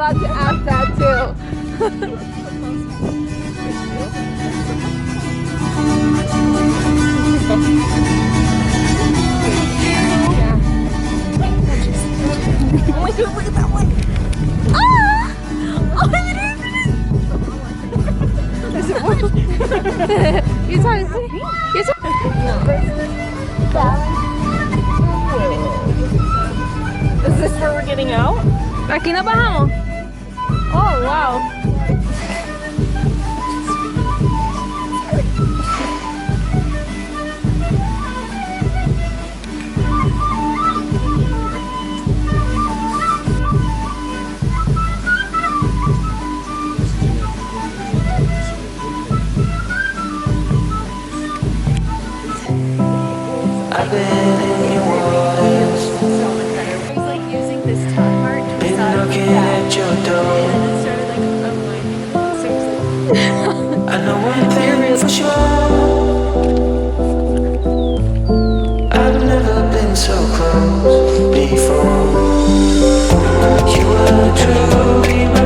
about to ask that too. Oh my god, look at that one! Ah! Oh, you didn't You trying to see? You Is this where we're getting out? Aquí nos bajamos. Oh, wow. I've been in your waters, I was like using this top part to been massage knocking my back. at your door. And it started like unwinding. I know one thing for sure, I've never been so close before. You were truly mine.